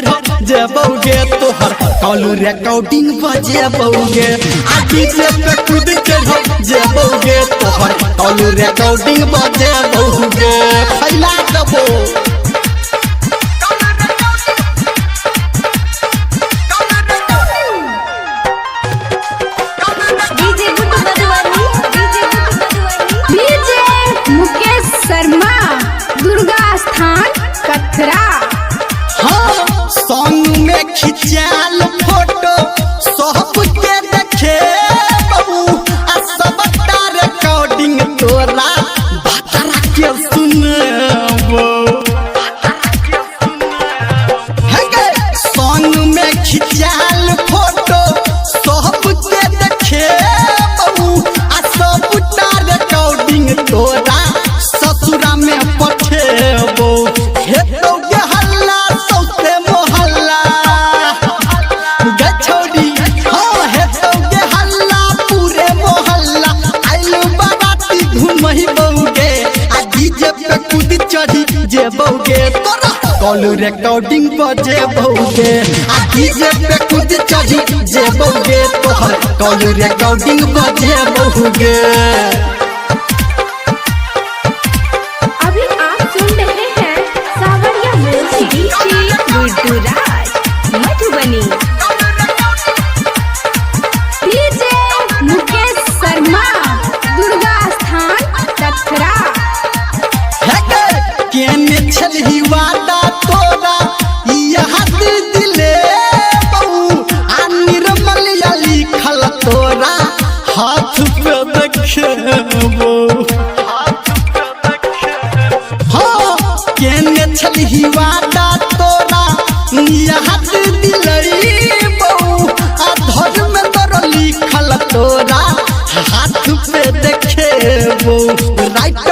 चढ़ जेबोगे तोहर call recording बजेबोगे DJ पे कूद चढ़ जेबोगे तोहर कॉल रिकॉर्डिंग बजेबोगे फैला देबो शर्मा दुर्गा स्थान कथरा। हाँ सॉन्ग में खिंचाल फोटो सब के देखे बबू आ सब रिकॉर्डिंग तोरा बतरा के सुनबो सॉन्ग में खिंचाल फोटो सब के देखे बबू आ सब रिकॉर्डिंग तोरा ससुरा में पठेबो हेतोगे हल्ला सौसे मोहल्ला गछौड़ी हाँ हेतोगे हल्ला पूरे मोहल्ला आइल बाराती घुमहिबोगे आ डीजे पे कूद चढ़ी जेबोगे तोरा कॉल रिकॉर्डिंग बजेबोगे आ डीजे पे कूद चढ़ी जेबोगे तोहर कॉल रिकॉर्डिंग बजेबोगे। मधुबनी डीजे मुकेश शर्मा दुर्गा स्थान कथरा। केने छलही वादा तोरा यहाँ दिले बहू आ निर्मल या लिखल तोरा हाथ पे देखबो हाँ केने छलही वादा तोरा यहाँ दिलई बहू आ धर्म तोरा लिखल तोरा हाथ पे देखेबो राइट